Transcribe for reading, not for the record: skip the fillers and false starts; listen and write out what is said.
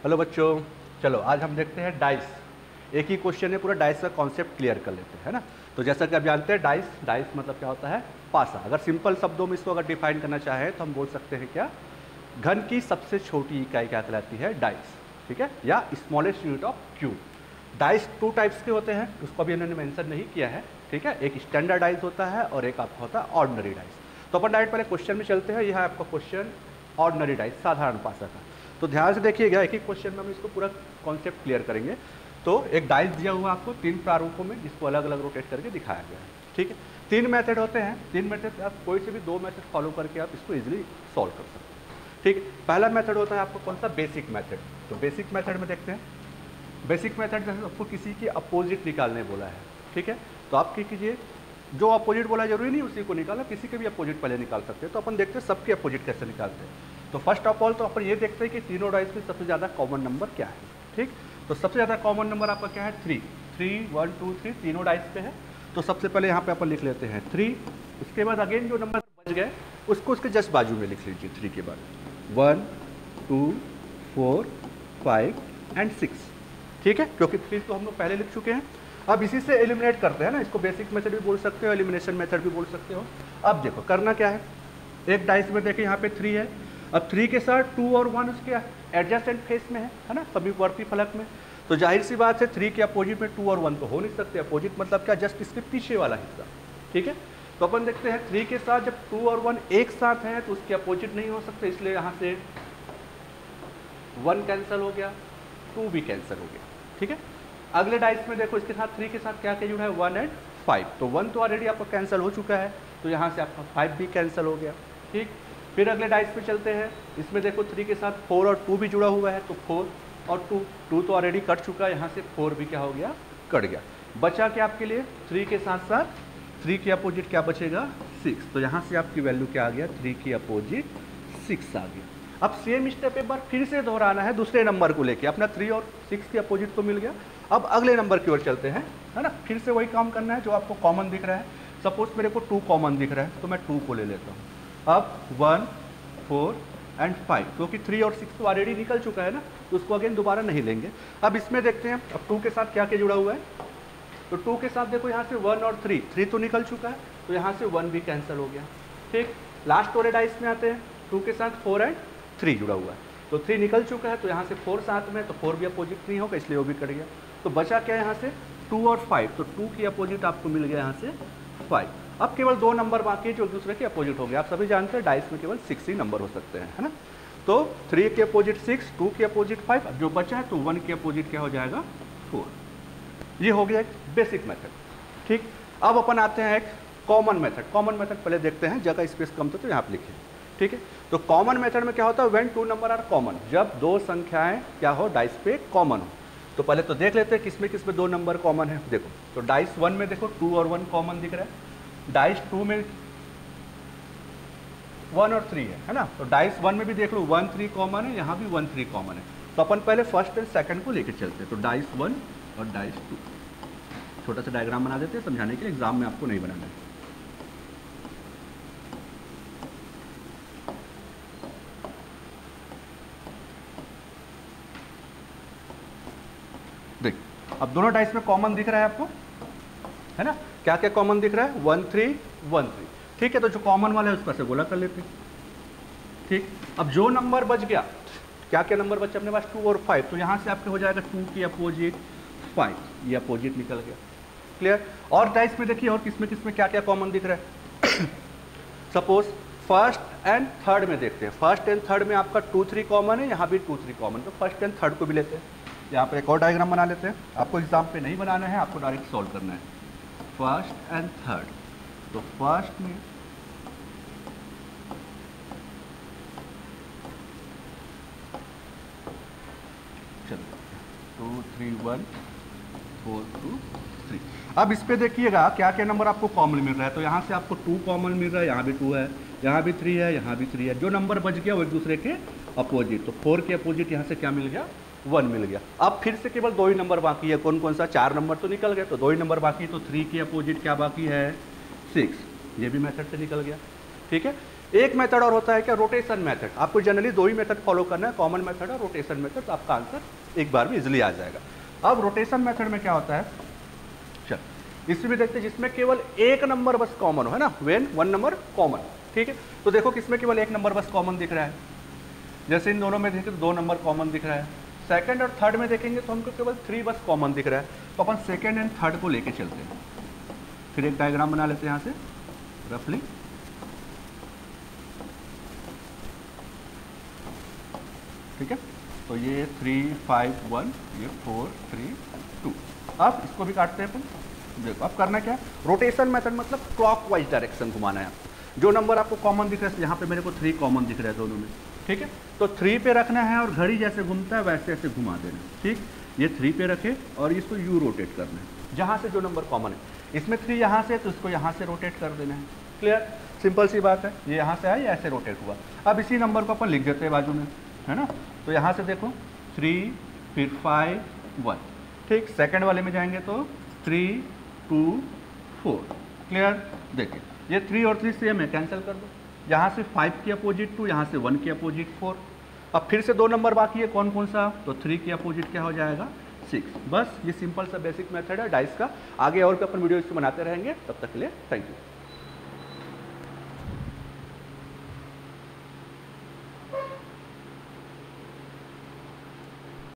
Hello बच्चों, चलो आज हम देखते हैं डाइस। एक ही क्वेश्चन है, पूरा डाइस का कॉन्सेप्ट क्लियर कर लेते हैं, है ना। तो जैसा कि आप जानते हैं डाइस डाइस मतलब क्या होता है, पासा। अगर सिंपल शब्दों में इसको अगर डिफाइन करना चाहें तो हम बोल सकते हैं क्या, घन की सबसे छोटी इकाई क्या कहलाती है, डाइस, ठीक है, या smallest unit of cube. Dice two types के होते हैं, उसको अभी इन्होंने मेंशन नहीं किया है, ठीक है। एक स्टैंडर्ड डाइस होता है और एक आपका होता है ऑर्डिनरी डाइस। तो अपन डायरेक्ट पहले क्वेश्चन में चलते हैं। यह है आपका क्वेश्चन ऑर्डिनरी डाइस, साधारण पासा का। तो ध्यान से देखिएगा, एक ही क्वेश्चन में हम इसको पूरा कॉन्सेप्ट क्लियर करेंगे। तो एक डाइस दिया हुआ आपको तीन प्रारूपों में, जिसको अलग अलग रोटेट करके दिखाया गया है, ठीक है। तीन मेथड होते हैं, तीन मेथड आप कोई से भी दो मेथड फॉलो करके आप इसको इजीली सॉल्व कर सकते हैं, ठीक है। पहला मेथड होता है आपको कौन सा, बेसिक मेथड। तो बेसिक मेथड में देखते हैं, बेसिक मेथड जैसे आपको किसी की अपोजिट निकालने बोला है, ठीक है। तो आप क्या कीजिए, जो अपोजिट बोला जरूरी नहीं उसी को निकाला, किसी के भी अपोजिट पहले निकाल सकते हैं। तो अपन देखते हैं सबके अपोजिट कैसे निकालते हैं। तो फर्स्ट ऑफ ऑल तो अपन ये देखते हैं कि तीनों डाइस में सबसे ज़्यादा कॉमन नंबर क्या है, ठीक। तो सबसे ज़्यादा कॉमन नंबर आपका क्या है, 3 3 1 2 3 तीनों डाइस पे है। तो सबसे पहले यहाँ पे अपन लिख लेते हैं 3। उसके बाद अगेन जो नंबर बच गए उसको उसके जस्ट बाजू में लिख लीजिए, 3 के बाद 1 2 4 5 एंड 6, ठीक है, क्योंकि 3 तो हम लोग पहले लिख चुके हैं। अब इसी से एलिमिनेट करते हैं ना, इसको बेसिक मेथड भी बोल सकते हो, एलिमिनेशन मेथड भी बोल सकते हो। अब देखो करना क्या है, एक डाइस में देखिए यहाँ पे 3 है। अब 3 के साथ 2 और 1 उसके एडजस्टेंट फेस में है ना, समीपवर्ती फलक में। तो जाहिर सी बात है 3 के अपोजिट में 2 और 1 तो हो नहीं सकते। अपोजिट मतलब क्या, जस्ट इसके पीछे वाला हिस्सा, ठीक है। तो अपन देखते हैं 3 के साथ जब 2 और 1 एक साथ हैं तो उसके अपोजिट नहीं हो सकते, इसलिए यहाँ से 1 कैंसिल हो गया, 2 भी कैंसिल हो गया, ठीक है। अगले डाइस में देखो, इसके साथ 3 के साथ क्या क्या जुड़ा है, 1 एंड 5। तो 1 तो ऑलरेडी आपका कैंसिल हो चुका है, तो यहाँ से आपका 5 भी कैंसिल हो गया, ठीक। फिर अगले डाइस पे चलते हैं, इसमें देखो 3 के साथ 4 और 2 भी जुड़ा हुआ है, तो 4 और 2 तो ऑलरेडी कट चुका है, यहाँ से 4 भी क्या हो गया, कट गया। बचा क्या आपके लिए, 3 के साथ साथ 3 के अपोजिट क्या बचेगा, 6। तो यहाँ से आपकी वैल्यू क्या आ गया, 3 की अपोजिट 6 आ गया। अब सेम स्टेप एक बार फिर से दोहराना है दूसरे नंबर को लेके, अपना 3 और 6 के अपोजिट तो मिल गया। अब अगले नंबर की ओर चलते हैं, है ना। फिर से वही काम करना है जो आपको कॉमन दिख रहा है। सपोज मेरे को 2 कॉमन दिख रहा है, तो मैं 2 को ले लेता हूँ। अब 1 4 एंड 5, क्योंकि 3 और 6 तो ऑलरेडी निकल चुका है ना, तो उसको अगेन दोबारा नहीं लेंगे। अब इसमें देखते हैं, अब 2 के साथ क्या क्या जुड़ा हुआ है। तो 2 के साथ देखो यहाँ से 1 और 3 तो निकल चुका है, तो यहाँ से 1 भी कैंसिल हो गया, ठीक। लास्ट वाले डाइस में आते हैं, 2 के साथ 4 एंड 3 जुड़ा हुआ है, तो 3 निकल चुका है, तो यहाँ से 4 साथ में, तो 4 भी अपोजिट नहीं होगा, इसलिए वो भी कट गया। तो बचा क्या यहाँ से 2 और 5, तो 2 की अपोजिट आपको मिल गया यहाँ से 5। अब केवल 2 नंबर बाकी है जो एक दूसरे के अपोजिट हो गए। आप सभी जानते हैं डाइस में केवल 6 ही नंबर हो सकते हैं, है ना। तो 3 के अपोजिट 6, 2 के अपोजिट 5, अब जो बचा है तो 1 के अपोजिट क्या हो जाएगा, 4। ये हो गया एक बेसिक मेथड, ठीक। अब अपन आते हैं एक कॉमन मेथड। कॉमन मेथड पहले देखते हैं, जगह स्पेस कम तो यहाँ पे लिखिए, ठीक है। तो कॉमन मेथड में क्या होता है, व्हेन 2 नंबर आर कॉमन, जब दो संख्याएं क्या हो, डाइस पे कॉमन हो। तो पहले तो देख लेते हैं किसमें 2 नंबर कॉमन है। देखो तो डाइस 1 में देखो 2 और 1 कॉमन दिख रहा है, डाइस 2 में 1 और 3 है ना। तो डाइस 1 में भी देख लो 1 3 कॉमन है, यहाँ भी 1 3 कॉमन है। तो अपन पहले फर्स्ट एंड सेकंड को लेकर चलते हैं। तो डाइस 1 और डाइस 2, छोटा सा डायग्राम बना देते हैं समझाने के लिए, एग्जाम में आपको नहीं बनाना है। देख, अब दोनों डाइस में कॉमन दिख रहा है आपको, है ना। क्या क्या कॉमन दिख रहा है, 1 3 1 3, ठीक है। तो जो कॉमन वाला है उसका से गोला कर लेते हैं, ठीक। अब जो नंबर बच गया, क्या क्या नंबर बचा अपने पास, 2 और 5, तो यहाँ से आपके हो जाएगा 2 की अपोजिट 5, ये अपोजिट निकल गया, क्लियर। और डाइस में देखिए और किसमें क्या क्या कॉमन दिख रहा है। सपोज फर्स्ट एंड थर्ड में देखते हैं, फर्स्ट एंड थर्ड में आपका 2 3 कॉमन है, यहाँ भी 2 3 कॉमन, तो फर्स्ट एंड थर्ड को भी लेते हैं। यहाँ पे एक और डायग्राम बना लेते हैं, आपको एग्जाम पे नहीं बनाना है, आपको डायरेक्ट सॉल्व करना है। फर्स्ट एंड थर्ड, तो फर्स्ट में चलो 2 3 1 4 2 3। अब इस पे देखिएगा क्या क्या नंबर आपको कॉमन मिल रहा है। तो यहाँ से आपको 2 कॉमन मिल रहा है, यहाँ भी 2 है, यहाँ भी 3 है, यहाँ भी 3 है। जो नंबर बच गया वो एक दूसरे के अपोजिट, तो 4 के अपोजिट यहाँ से क्या मिल गया, 1 मिल गया। अब फिर से केवल 2 ही नंबर बाकी है, कौन कौन सा, 4 नंबर तो निकल गए, तो 2 ही नंबर बाकी। तो 3 के अपोजिट क्या बाकी है, 6, ये भी मेथड से निकल गया, ठीक है। एक मेथड और होता है क्या, रोटेशन मेथड। आपको जनरली दो ही मेथड फॉलो करना है, कॉमन मेथड और रोटेशन मेथड, तो आपका आंसर एक बार में इजिली आ जाएगा। अब रोटेशन मेथड में क्या होता है, चल इसमें भी देखते हैं जिसमें केवल एक नंबर बस कॉमन हो, है ना, व्हेन वन नंबर कॉमन, ठीक है। तो देखो किसमें केवल एक नंबर बस कॉमन दिख रहा है, जैसे इन दोनों में देखें तो दो नंबर कॉमन दिख रहा है। सेकंड और थर्ड में देखेंगे तो हमको केवल 3 बस कॉमन दिख रहा है, तो अपन सेकंड एंड थर्ड को लेके चलते हैं। फिर एक डायग्राम बना लेते हैं यहाँ से रफली, ठीक है। तो ये 3 5 1, ये 4 3 2। अब इसको भी काटते हैं अपन। देखो अब करना क्या है, रोटेशन मेथड मतलब क्लॉकवाइज डायरेक्शन घुमाना है आपको। जो नंबर आपको कॉमन दिख रहा है, यहाँ पे मेरे को 3 कॉमन दिख रहा है दोनों में, ठीक है। तो 3 पे रखना है और घड़ी जैसे घूमता है वैसे ऐसे घुमा देना, ठीक। ये 3 पे रखे और इसको यू रोटेट करना है, जहाँ से जो नंबर कॉमन है। इसमें 3 यहाँ से, तो इसको यहाँ से रोटेट कर देना है। क्लियर, सिंपल सी बात है। ये यहाँ से आया, ये ऐसे रोटेट हुआ। अब इसी नंबर को अपन लिख देते हैं बाजू में, है ना। तो यहाँ से देखो 3 फिर 5 1, ठीक। सेकंड वाले में जाएंगे तो 3 2 4। क्लियर, देखिए ये 3 और 3 सेम है, कैंसिल कर दो। यहाँ से 5 की अपोजिट 2, यहाँ से 1 की अपोजिट 4। अब फिर से 2 नंबर बाकी है, कौन कौन सा, तो 3 की अपोजिट क्या हो जाएगा 6। बस ये सिंपल सा बेसिक मेथड है डाइस का। आगे और भी अपन वीडियो इसको बनाते रहेंगे, तब तक के लिए थैंक यू।